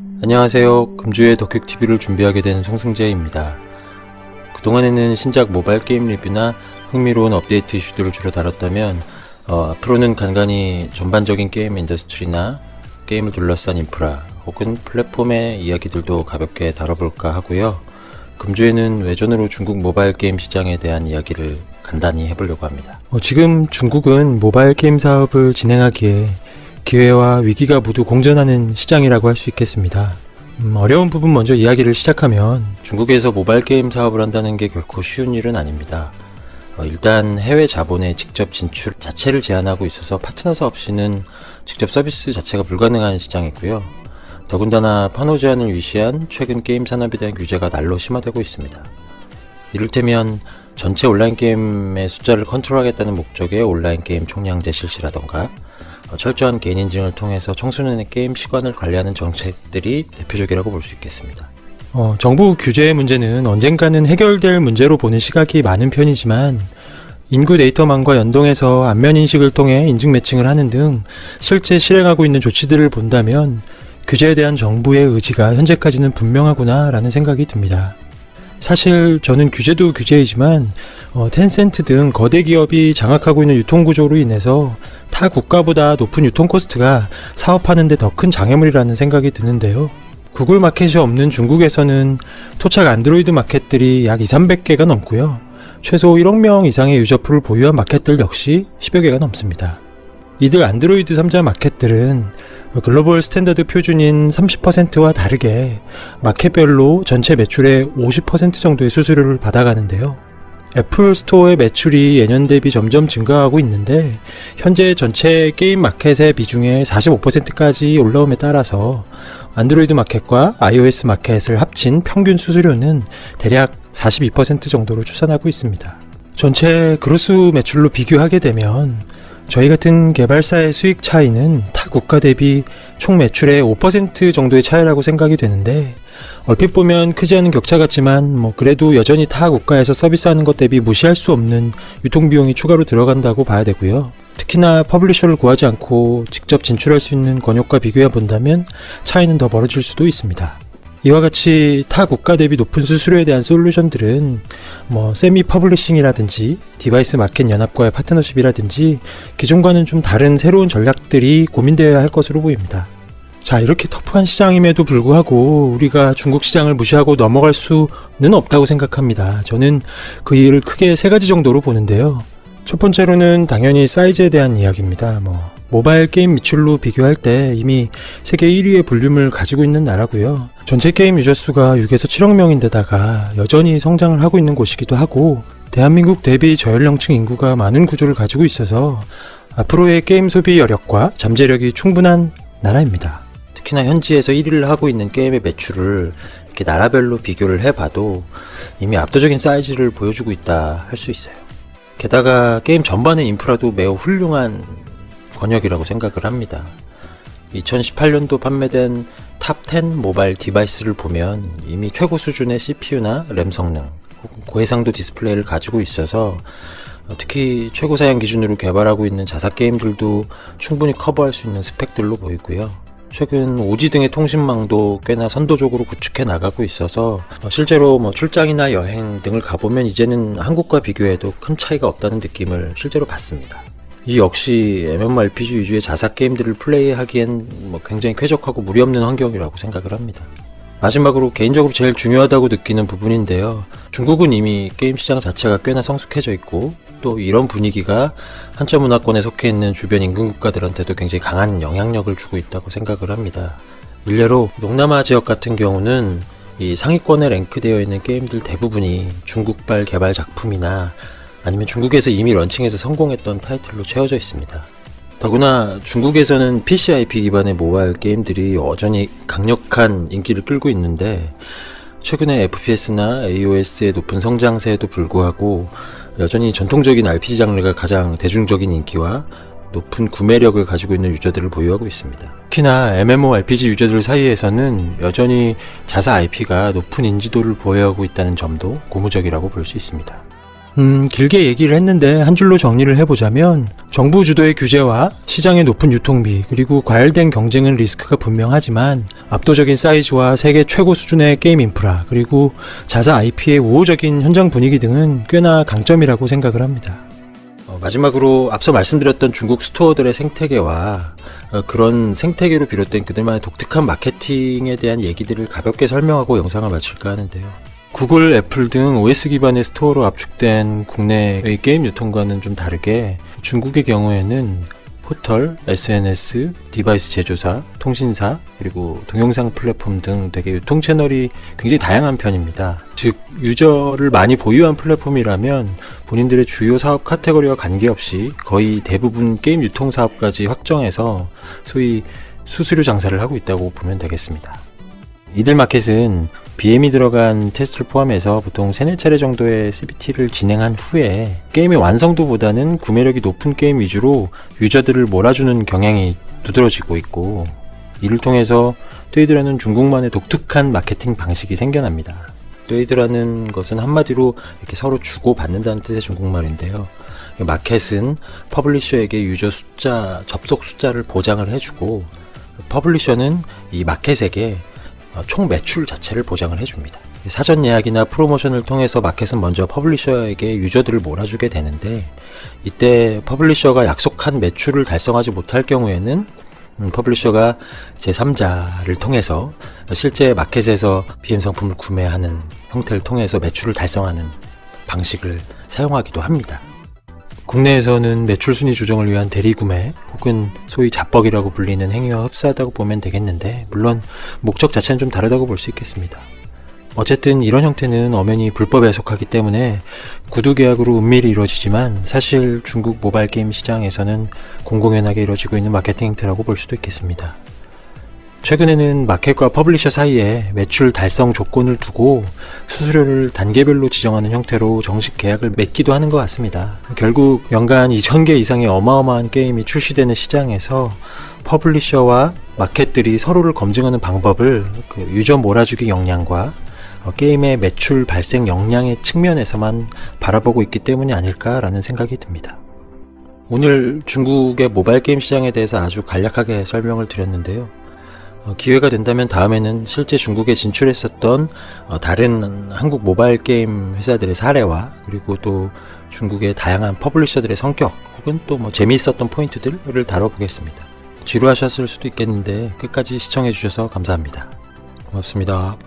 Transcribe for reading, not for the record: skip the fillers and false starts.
안녕하세요. 금주의 덕큐TV를 준비하게 된 송승재입니다. 그동안에는 신작 모바일 게임 리뷰나 흥미로운 업데이트 이슈들을 주로 다뤘다면 앞으로는 간간히 전반적인 게임 인더스트리나 게임을 둘러싼 인프라 혹은 플랫폼의 이야기들도 가볍게 다뤄볼까 하고요. 금주에는 외전으로 중국 모바일 게임 시장에 대한 이야기를 간단히 해보려고 합니다. 지금 중국은 모바일 게임 사업을 진행하기에 기회와 위기가 모두 공존하는 시장이라고 할 수 있겠습니다. 어려운 부분 먼저 이야기를 시작하면 중국에서 모바일 게임 사업을 한다는 게 결코 쉬운 일은 아닙니다. 일단 해외 자본의 직접 진출 자체를 제한하고 있어서 파트너사 없이는 직접 서비스 자체가 불가능한 시장이고요. 더군다나 판호 제한을 위시한 최근 게임 산업에 대한 규제가 날로 심화되고 있습니다. 이를테면 전체 온라인 게임의 숫자를 컨트롤하겠다는 목적의 온라인 게임 총량제 실시라던가 철저한 개인 인증을 통해서 청소년의 게임 시간을 관리하는 정책들이 대표적이라고 볼 수 있겠습니다. 정부 규제의 문제는 언젠가는 해결될 문제로 보는 시각이 많은 편이지만 인구 데이터망과 연동해서 안면 인식을 통해 인증 매칭을 하는 등 실제 실행하고 있는 조치들을 본다면 규제에 대한 정부의 의지가 현재까지는 분명하구나 라는 생각이 듭니다. 사실 저는 규제도 규제이지만 텐센트 등 거대 기업이 장악하고 있는 유통구조로 인해서 타 국가보다 높은 유통 코스트가 사업하는 데 더 큰 장애물이라는 생각이 드는데요. 구글 마켓이 없는 중국에서는 토착 안드로이드 마켓들이 약 200~300개가 넘고요. 최소 1억 명 이상의 유저풀을 보유한 마켓들 역시 10여 개가 넘습니다. 이들 안드로이드 3자 마켓들은 글로벌 스탠더드 표준인 30%와 다르게 마켓별로 전체 매출의 50% 정도의 수수료를 받아가는데요. 애플 스토어의 매출이 예년 대비 점점 증가하고 있는데 현재 전체 게임 마켓의 비중의 45%까지 올라옴에 따라서 안드로이드 마켓과 iOS 마켓을 합친 평균 수수료는 대략 42% 정도로 추산하고 있습니다. 전체 그로스 매출로 비교하게 되면 저희 같은 개발사의 수익 차이는 타 국가 대비 총 매출의 5% 정도의 차이라고 생각이 되는데 얼핏 보면 크지 않은 격차 같지만 그래도 여전히 타 국가에서 서비스하는 것 대비 무시할 수 없는 유통비용이 추가로 들어간다고 봐야 되고요. 특히나 퍼블리셔를 구하지 않고 직접 진출할 수 있는 권역과 비교해 본다면 차이는 더 벌어질 수도 있습니다. 이와 같이 타 국가 대비 높은 수수료에 대한 솔루션들은 세미 퍼블리싱이라든지 디바이스 마켓 연합과의 파트너십이라든지 기존과는 좀 다른 새로운 전략들이 고민되어야 할 것으로 보입니다. 자, 이렇게 터프한 시장임에도 불구하고 우리가 중국 시장을 무시하고 넘어갈 수는 없다고 생각합니다. 저는 그 이유를 크게 세 가지 정도로 보는데요. 첫 번째로는 당연히 사이즈에 대한 이야기입니다. 모바일 게임 매출로 비교할 때 이미 세계 1위의 볼륨을 가지고 있는 나라고요. 전체 게임 유저 수가 6에서 7억 명인데다가 여전히 성장을 하고 있는 곳이기도 하고 대한민국 대비 저연령층 인구가 많은 구조를 가지고 있어서 앞으로의 게임 소비 여력과 잠재력이 충분한 나라입니다. 특히나 현지에서 1위를 하고 있는 게임의 매출을 이렇게 나라별로 비교를 해봐도 이미 압도적인 사이즈를 보여주고 있다 할 수 있어요. 게다가 게임 전반의 인프라도 매우 훌륭한 권역이라고 생각을 합니다. 2018년도 판매된 탑10 모바일 디바이스를 보면 이미 최고 수준의 CPU나 램 성능, 고해상도 디스플레이를 가지고 있어서 특히 최고 사양 기준으로 개발하고 있는 자사 게임들도 충분히 커버할 수 있는 스펙들로 보이고요. 최근 5G 등의 통신망도 꽤나 선도적으로 구축해 나가고 있어서 실제로 출장이나 여행 등을 가보면 이제는 한국과 비교해도 큰 차이가 없다는 느낌을 실제로 받습니다. 이 역시 MMORPG 위주의 자사 게임들을 플레이하기엔 굉장히 쾌적하고 무리 없는 환경이라고 생각을 합니다. 마지막으로 개인적으로 제일 중요하다고 느끼는 부분인데요. 중국은 이미 게임 시장 자체가 꽤나 성숙해져 있고 또 이런 분위기가 한자 문화권에 속해 있는 주변 인근 국가들한테도 굉장히 강한 영향력을 주고 있다고 생각을 합니다. 일례로 동남아 지역 같은 경우는 이 상위권에 랭크되어 있는 게임들 대부분이 중국발 개발 작품이나 아니면 중국에서 이미 런칭해서 성공했던 타이틀로 채워져 있습니다. 더구나 중국에서는 PC IP 기반의 모바일 게임들이 여전히 강력한 인기를 끌고 있는데 최근에 FPS나 AOS의 높은 성장세에도 불구하고 여전히 전통적인 RPG 장르가 가장 대중적인 인기와 높은 구매력을 가지고 있는 유저들을 보유하고 있습니다. 특히나 MMORPG 유저들 사이에서는 여전히 자사 IP가 높은 인지도를 보유하고 있다는 점도 고무적이라고 볼 수 있습니다. 길게 얘기를 했는데 한 줄로 정리를 해보자면 정부 주도의 규제와 시장의 높은 유통비 그리고 과열된 경쟁은 리스크가 분명하지만 압도적인 사이즈와 세계 최고 수준의 게임 인프라 그리고 자사 IP의 우호적인 현장 분위기 등은 꽤나 강점이라고 생각을 합니다. 마지막으로 앞서 말씀드렸던 중국 스토어들의 생태계와 그런 생태계로 비롯된 그들만의 독특한 마케팅에 대한 얘기들을 가볍게 설명하고 영상을 마칠까 하는데요. 구글, 애플 등 OS 기반의 스토어로 압축된 국내의 게임 유통과는 좀 다르게 중국의 경우에는 포털, SNS, 디바이스 제조사, 통신사, 그리고 동영상 플랫폼 등 되게 유통 채널이 굉장히 다양한 편입니다. 즉, 유저를 많이 보유한 플랫폼이라면 본인들의 주요 사업 카테고리와 관계없이 거의 대부분 게임 유통 사업까지 확정해서 소위 수수료 장사를 하고 있다고 보면 되겠습니다. 이들 마켓은 BM이 들어간 테스트를 포함해서 보통 3-4차례 정도의 CBT를 진행한 후에 게임의 완성도보다는 구매력이 높은 게임 위주로 유저들을 몰아주는 경향이 두드러지고 있고, 이를 통해서 떼이드라는 중국만의 독특한 마케팅 방식이 생겨납니다. 떼이드라는 것은 한마디로 이렇게 서로 주고받는다는 뜻의 중국말인데요. 마켓은 퍼블리셔에게 유저 숫자, 접속 숫자를 보장을 해주고, 퍼블리셔는 이 마켓에게 총 매출 자체를 보장을 해줍니다. 사전 예약이나 프로모션을 통해서 마켓은 먼저 퍼블리셔에게 유저들을 몰아주게 되는데, 이때 퍼블리셔가 약속한 매출을 달성하지 못할 경우에는 퍼블리셔가 제3자를 통해서 실제 마켓에서 BM 상품을 구매하는 형태를 통해서 매출을 달성하는 방식을 사용하기도 합니다. 국내에서는 매출 순위 조정을 위한 대리구매 혹은 소위 잡벅이라고 불리는 행위와 흡사하다고 보면 되겠는데, 물론 목적 자체는 좀 다르다고 볼 수 있겠습니다. 어쨌든 이런 형태는 엄연히 불법에 속하기 때문에 구두계약으로 은밀히 이루어지지만 사실 중국 모바일 게임 시장에서는 공공연하게 이루어지고 있는 마케팅 행태라고 볼 수도 있겠습니다. 최근에는 마켓과 퍼블리셔 사이에 매출 달성 조건을 두고 수수료를 단계별로 지정하는 형태로 정식 계약을 맺기도 하는 것 같습니다. 결국 연간 2,000개 이상의 어마어마한 게임이 출시되는 시장에서 퍼블리셔와 마켓들이 서로를 검증하는 방법을 유저 몰아주기 역량과 게임의 매출 발생 역량의 측면에서만 바라보고 있기 때문이 아닐까라는 생각이 듭니다. 오늘 중국의 모바일 게임 시장에 대해서 아주 간략하게 설명을 드렸는데요. 기회가 된다면 다음에는 실제 중국에 진출했었던 다른 한국 모바일 게임 회사들의 사례와 그리고 또 중국의 다양한 퍼블리셔들의 성격 혹은 또 재미있었던 포인트들을 다뤄보겠습니다. 지루하셨을 수도 있겠는데 끝까지 시청해주셔서 감사합니다. 고맙습니다.